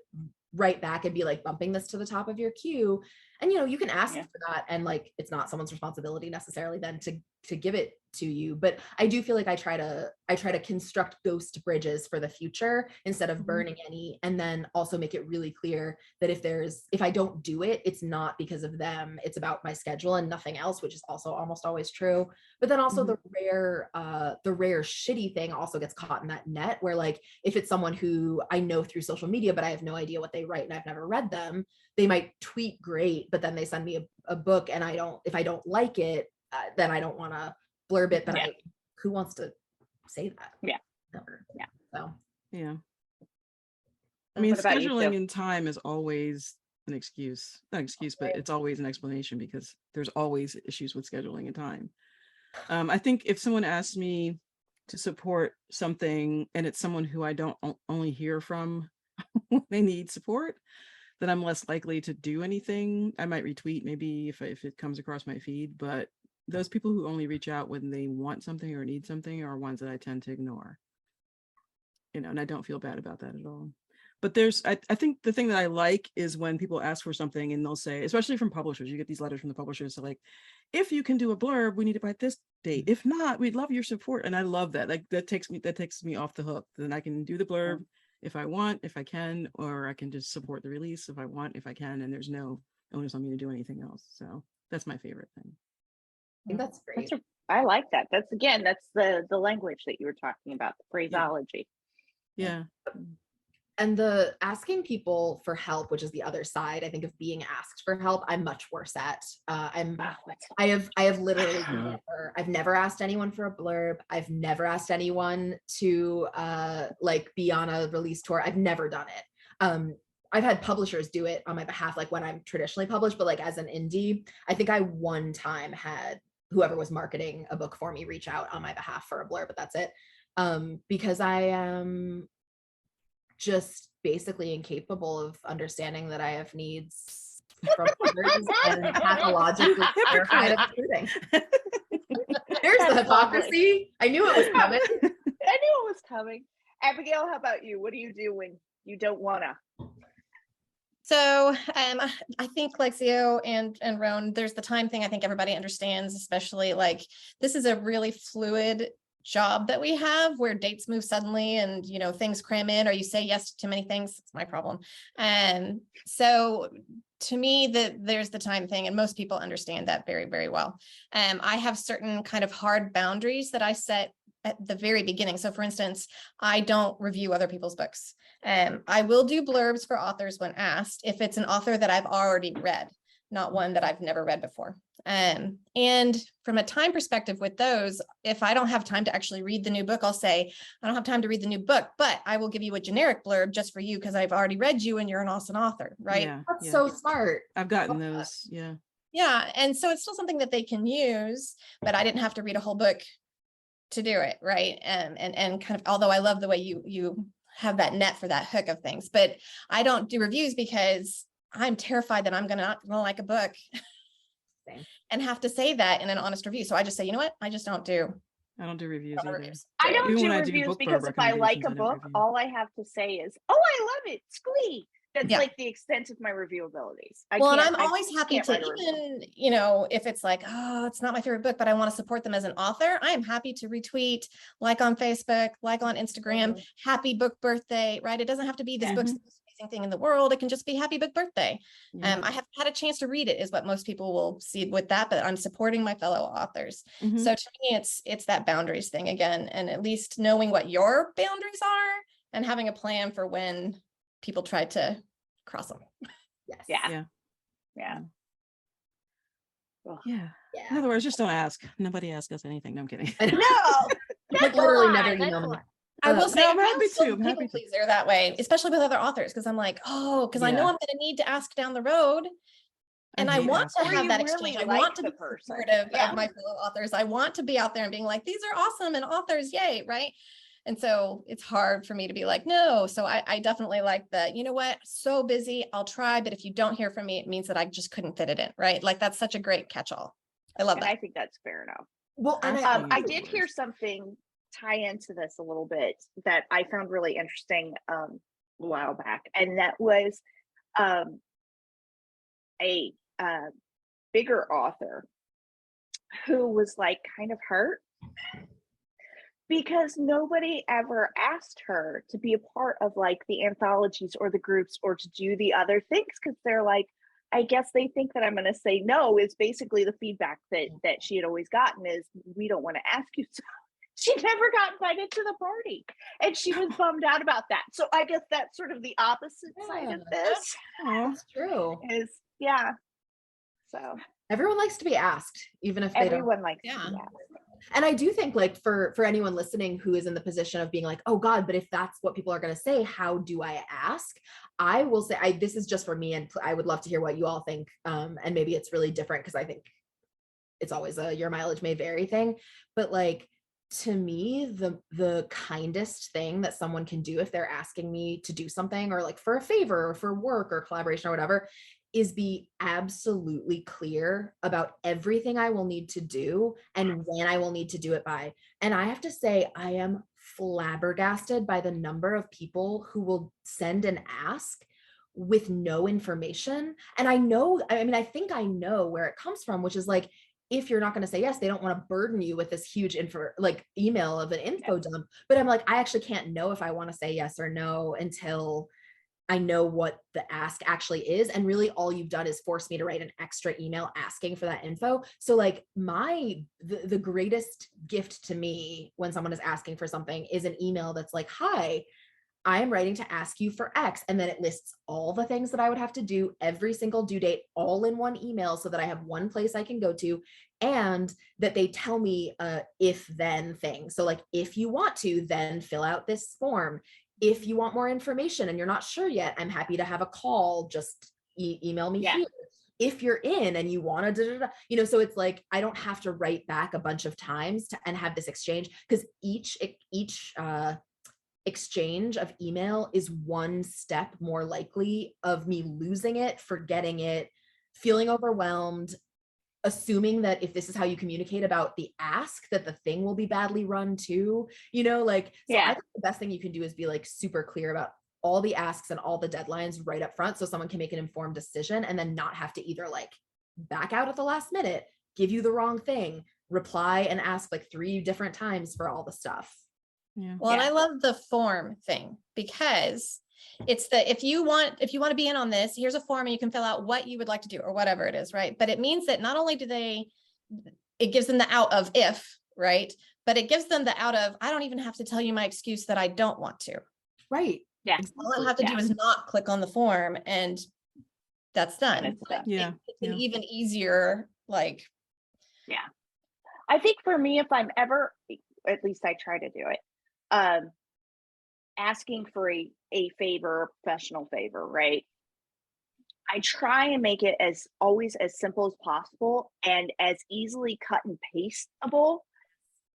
write back and be like, bumping this to the top of your queue. And you can ask for that, and like, it's not someone's responsibility necessarily then to give it to you. But I do feel like I try to construct ghost bridges for the future instead of burning any, and then also make it really clear that if I don't do it, it's not because of them, it's about my schedule and nothing else, which is also almost always true. But then also the rare shitty thing also gets caught in that net, where like, if it's someone who I know through social media, but I have no idea what they write and I've never read them, they might tweet great, but then they send me a book, and if I don't like it, then I don't want to blurb it. But who wants to say that? Yeah. Never. Yeah. So Yeah. I mean, What about you, scheduling Phil? in time is always an excuse. Not excuse, but it's always an explanation, because there's always issues with scheduling in time. I think if someone asks me to support something and it's someone who I don't only hear from when they need support, then I'm less likely to do anything. I might retweet maybe if it comes across my feed, but those people who only reach out when they want something or need something are ones that I tend to ignore. And I don't feel bad about that at all. But I think the thing that I like is when people ask for something and they'll say, especially from publishers, you get these letters from the publishers, so like, if you can do a blurb, we need it by this date. If not, we'd love your support. And I love that. Like, that takes me off the hook. Then I can do the blurb if I want, if I can, or I can just support the release if I want, if I can, and there's no onus on me to do anything else. So that's my favorite thing. I think that's great. I like that. That's the language that you were talking about, the phraseology. Yeah. And the asking people for help, which is the other side, I think, of being asked for help, I'm much worse at. I have literally I've never asked anyone for a blurb. I've never asked anyone to like be on a release tour. I've never done it. I've had publishers do it on my behalf, like when I'm traditionally published, but like as an indie, I think I one time had whoever was marketing a book for me reach out on my behalf for a blurb, but that's it. Because I am just basically incapable of understanding that I have needs from others and pathologically terrified of recruiting. There's the hypocrisy. I knew it was coming. I knew it was coming. Abigail, how about you? What do you do when you don't wanna? So I think Lexio and Roan, there's the time thing I think everybody understands, especially like this is a really fluid job that we have where dates move suddenly and things cram in, or you say yes to too many things. It's my problem. So to me, there's the time thing, and most people understand that very, very well. I have certain kind of hard boundaries that I set at the very beginning. So for instance, I don't review other people's books. I will do blurbs for authors when asked if it's an author that I've already read, not one that I've never read before. And from a time perspective with those, if I don't have time to actually read the new book, I'll say, I don't have time to read the new book, but I will give you a generic blurb just for you because I've already read you and you're an awesome author, right? Yeah, That's so smart. I've gotten those. Yeah. Yeah. And so it's still something that they can use, but I didn't have to read a whole book to do it, right? And kind of, although I love the way you have that net for that hook of things, but I don't do reviews because I'm terrified that I'm not gonna like a book. and have to say that in an honest review. So I just say, you know what? I don't do reviews either. I don't Even do when I do reviews book because club if I like a recommendations, I don't book, review. all I have to say is, "Oh, I love it, squee." That's Yeah. like the extent of my review abilities. Well, and I'm always happy can't to, write a review. even, you know, if it's like, oh, it's not my favorite book, but I want to support them as an author, I am happy to retweet, like on Facebook, like on Instagram, happy book birthday, right? It doesn't have to be this book's the most amazing thing in the world. It can just be happy book birthday. Yeah. I haven't had a chance to read it, is what most people will see with that, but I'm supporting my fellow authors. So to me, it's that boundaries thing again, and at least knowing what your boundaries are and having a plan for when people try to cross them. Yes. Yeah. In other words, just don't ask. Nobody asks us anything. No, I'm kidding. No, Like literally never email me. I will say, I'm happy to. I'm people happy to. pleaser that way, especially with other authors, because I'm like, oh, because I know I'm going to need to ask down the road, and I want to have that exchange. I want to be supportive of my fellow authors. I want to be out there and being like, these are awesome and authors, yay, right? And so it's hard for me to be like, no. So I definitely like that. You know what? So busy, I'll try, but if you don't hear from me, it means that I just couldn't fit it in, right? Like that's such a great catch-all. I love that. I think that's fair enough. Well, and I did hear something tie into this a little bit that I found really interesting a while back, and that was a bigger author who was like kind of hurt because nobody ever asked her to be a part of like the anthologies or the groups or to do the other things, because they're like, I guess they think that I'm going to say no is basically the feedback that she had always gotten is, we don't want to ask you. So she never got invited to the party, and she was bummed out about that. So I guess that's sort of the opposite side of this. That's true. Is so everyone likes to be asked, even if they don't. Likes to be asked. And I do think like for anyone listening who is in the position of being like, oh God, but if that's what people are going to say, how do I ask? I will say, this is just for me, and I would love to hear what you all think. And maybe it's really different because I think it's always a your mileage may vary thing. But like, to me, the kindest thing that someone can do if they're asking me to do something or like for a favor or for work or collaboration or whatever is be absolutely clear about everything I will need to do and when I will need to do it by. And I have to say, I am flabbergasted by the number of people who will send an ask with no information. And I think I know where it comes from, which is like, if you're not going to say yes, they don't want to burden you with this huge email of an info dump. But I'm like, I actually can't know if I want to say yes or no until I know what the ask actually is. And really all you've done is force me to write an extra email asking for that info. So like the greatest gift to me when someone is asking for something is an email that's like, hi, I am writing to ask you for X. And then it lists all the things that I would have to do, every single due date, all in one email so that I have one place I can go to, and that they tell me if then thing. So like, if you want to, then fill out this form. If you want more information and you're not sure yet, I'm happy to have a call. Just email me here. If you're in and you want to, so it's like, I don't have to write back a bunch of times and have this exchange, because each exchange of email is one step more likely of me losing it, forgetting it, feeling overwhelmed, assuming that if this is how you communicate about the ask, that the thing will be badly run too, I think the best thing you can do is be like super clear about all the asks and all the deadlines right up front, so someone can make an informed decision and then not have to either like back out at the last minute, give you the wrong thing, reply and ask like 3 different times for all the stuff. Well, and I love the form thing, because it's if you want to be in on this, here's a form and you can fill out what you would like to do or whatever it is, right? But it means that not only it gives them the out of if, right? But it gives them the out of, I don't even have to tell you my excuse that I don't want to. Right. Yeah. All I have to do is not click on the form and that's done. It's an even easier, like. Yeah. I think for me, if I'm ever, at least I try to do it, asking for a favor, a professional favor, right? I try and make it as simple as possible and as easily cut and pasteable,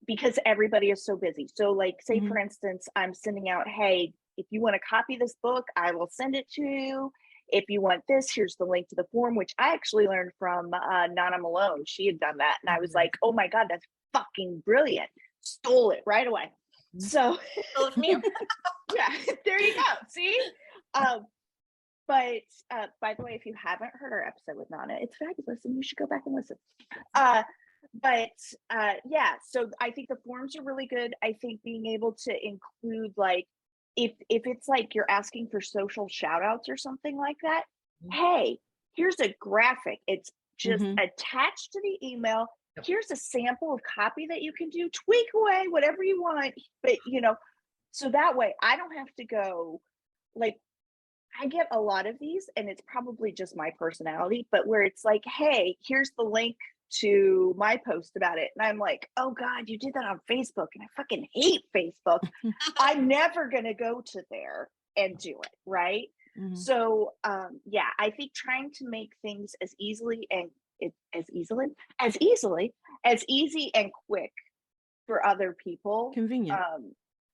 because everybody is so busy. So like, say for instance, I'm sending out, hey, if you want to copy this book, I will send it to you. if you want this, here's the link to the form, which I actually learned from Nana Malone. She had done that. And I was like, oh my God, that's fucking brilliant. Stole it right away. So yeah, there you go. See? But by the way, if you haven't heard our episode with Nana, it's fabulous and you should go back and listen. Yeah, so I think the forms are really good. I think being able to include, like, if it's like you're asking for social shout outs or something like that, hey, here's a graphic. It's just attached to the email. Here's a sample of copy that you can do, tweak away, whatever you want. But, you know, so that way I don't have to go, like, I get a lot of these, and it's probably just my personality, but where it's like, hey, here's the link to my post about it. And I'm like, oh God, you did that on Facebook, and I fucking hate Facebook. I'm never going to go to there and do it. Right. So, yeah, I think trying to make things as easy and quick for other people. Convenient.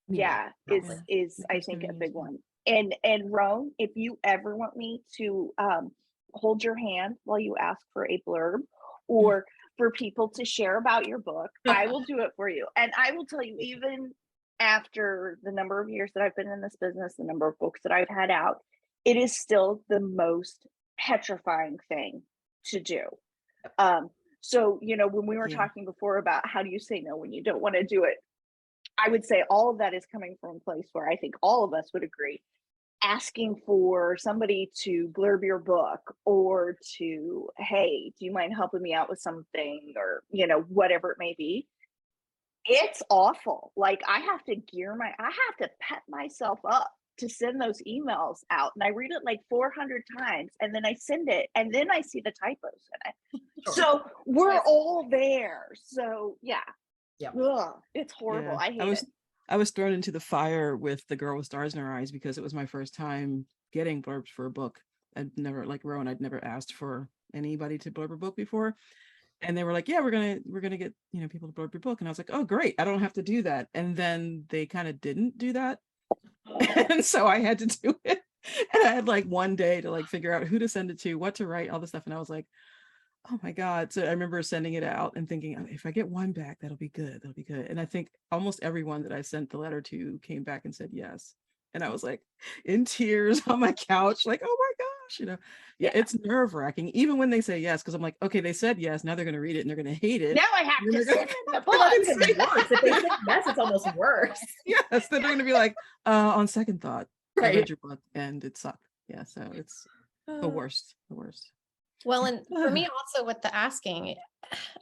Yeah, is I think a big one. And Roan, if you ever want me to hold your hand while you ask for a blurb or for people to share about your book, I will do it for you. And I will tell you, even after the number of years that I've been in this business, the number of books that I've had out, it is still the most petrifying thing to do. So, you know, when we were talking before about how do you say no when you don't want to do it, I would say all of that is coming from a place where I think all of us would agree. Asking for somebody to blurb your book or to, hey, do you mind helping me out with something, or, you know, whatever it may be. It's awful. Like, I have to pep myself up to send those emails out. And I read it like 400 times and then I send it and then I see the typos in it. So we're all there. So yeah. Ugh, it's horrible. Yeah. I hate it. I was thrown into the fire with The Girl with Stars in Her Eyes because it was my first time getting blurbs for a book. I'd never, like Rowan, I'd never asked for anybody to blurb a book before. And they were like, yeah, we're gonna get, you know, people to blurb your book. And I was like, oh great, I don't have to do that. And then they kind of didn't do that. And so I had to do it. And I had like one day to like figure out who to send it to, what to write, all this stuff. And I was like, oh my God. So I remember sending it out and thinking, oh, if I get one back, that'll be good. That'll be good. And I think almost everyone that I sent the letter to came back and said yes. And I was like in tears on my couch, like, oh my gosh, you know, it's nerve wracking, even when they say yes, because I'm like, okay, they said yes. Now they're going to read it and they're going to hate it. Now I have to send them the book. If they say yes, it's almost worse. Yes, then they're going to be like, on second thought, I read your book and it sucked. Yeah, so it's the worst. Well, and for me also with the asking,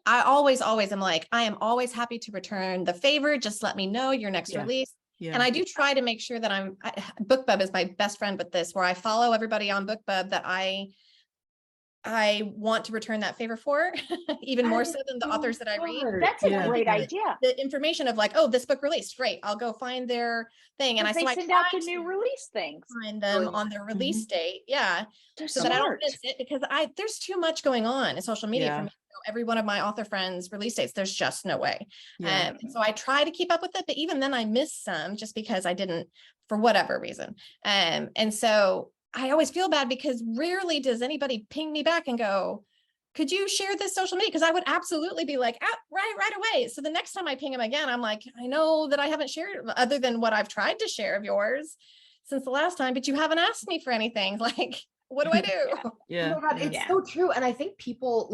I always am like, I am always happy to return the favor. Just let me know your next release. Yeah. And I do try to make sure that BookBub is my best friend with this, where I follow everybody on BookBub that I want to return that favor for, even more so than the authors that I read. That's a great idea. The information of like, oh, this book released, great. I'll go find their thing. And they send out the new release things. Find them on their release date. Yeah. So that I don't miss it, because there's too much going on in social media for me to know every one of my author friends' release dates. There's just no way. And so I try to keep up with it, but even then I miss some just because I didn't, for whatever reason. And so I always feel bad because rarely does anybody ping me back and go, could you share this social media? Because I would absolutely be like, right away. So the next time I ping them again, I'm like, I know that I haven't shared other than what I've tried to share of yours since the last time, but you haven't asked me for anything. Like, what do I do? Yeah. Oh my God, it's so true. And I think people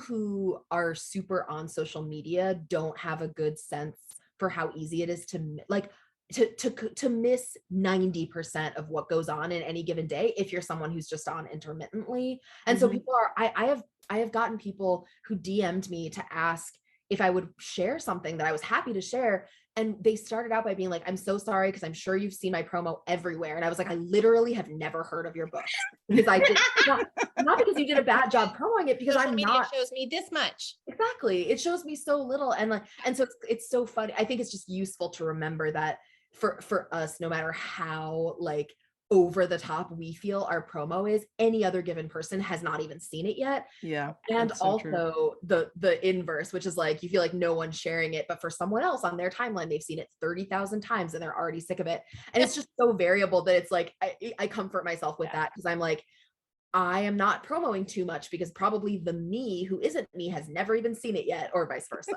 who are super on social media don't have a good sense for how easy it is to like, to miss 90% of what goes on in any given day if you're someone who's just on intermittently. And so people are, I have gotten people who DM'd me to ask if I would share something that I was happy to share. And they started out by being like, I'm so sorry, because I'm sure you've seen my promo everywhere. And I was like, I literally have never heard of your book, because I did not because you did a bad job promoting it, because social I'm media not shows me this much. Exactly. It shows me so little. And so it's so funny. I think it's just useful to remember that for us, no matter how like over the top we feel our promo is, any other given person has not even seen it yet. Yeah. And also the inverse, which is like, you feel like no one's sharing it, but for someone else on their timeline, they've seen it 30,000 times and they're already sick of it. And it's just so variable that it's like, I comfort myself with that, because I'm like, I am not promoting too much because probably the me who isn't me has never even seen it yet, or vice versa.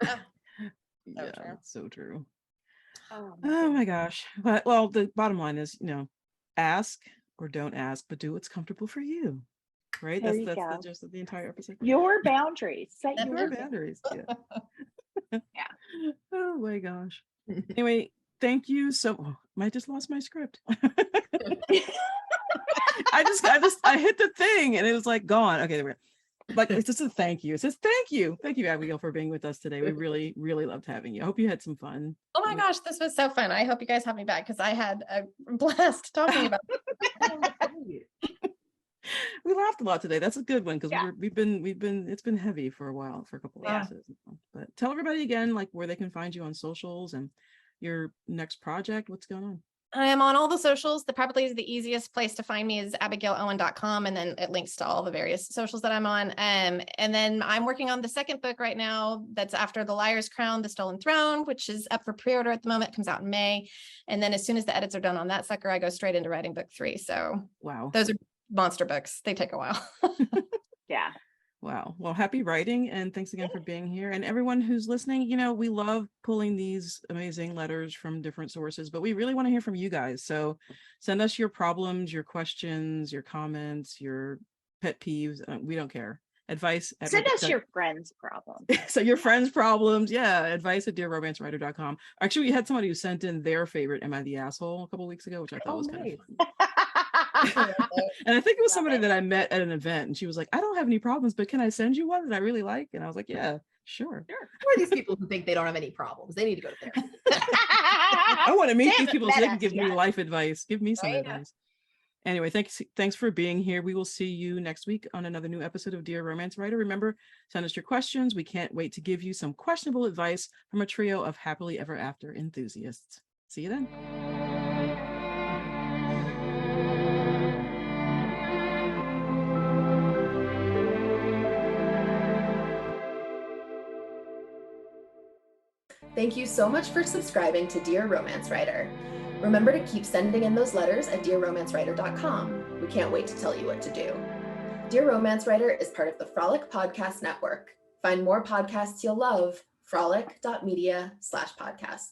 Yeah, true. that's so true. Oh Oh my gosh. But well, the bottom line is, ask or don't ask, but do what's comfortable for you. Right? There That's you the go. gist of the entire episode. Your boundaries. Set That's your Your boundaries. Yeah. Yeah. Oh my gosh. Anyway, thank you so I just lost my script. I hit the thing and it was like gone. Okay, there we go. Like it's just a thank you. It says thank you. Thank you, Abigail, for being with us today. We really, really loved having you. I hope you had some fun. Oh my gosh, this was so fun. I hope you guys have me back because I had a blast talking about it. We laughed a lot today. That's a good one because Yeah. we've been it's been heavy for a while, for a couple of Yeah. episodes. But tell everybody again, like where they can find you on socials and your next project. What's going on? I am on all the socials. Probably the easiest place to find me is abigailowen.com, and then it links to all the various socials that I'm on. And then I'm working on the second book right now that's after The Liar's Crown, The Stolen Throne, which is up for pre-order at the moment. It comes out in May. And then as soon as the edits are done on that sucker, I go straight into writing book 3. So Wow. those are monster books. They take a while. Yeah. Wow. Well, happy writing, and thanks again for being here. And everyone who's listening, we love pulling these amazing letters from different sources, but we really want to hear from you guys. So send us your problems, your questions, your comments, your pet peeves. We don't care. Advice. Send us your friends' problems. So your friends' problems. Yeah. Advice at dearromancewriter.com. Actually, we had somebody who sent in their favorite Am I the Asshole a couple weeks ago, which I thought was kind of fun. And I think it was somebody that I met at an event, and she was like, I don't have any problems, but can I send you one that I really like? And I was like, yeah, sure. Who are these people who think they don't have any problems? They need to go to therapy. I want to meet these people so they can give me yet. life advice. Give me some Right. advice. Anyway, thanks for being here. We will see you next week on another new episode of Dear Romance Writer. Remember, send us your questions. We can't wait to give you some questionable advice from a trio of happily ever after enthusiasts. See you then. Thank you so much for subscribing to Dear Romance Writer. Remember to keep sending in those letters at dearromancewriter.com. We can't wait to tell you what to do. Dear Romance Writer is part of the Frolic Podcast Network. Find more podcasts you'll love, frolic.media/podcasts.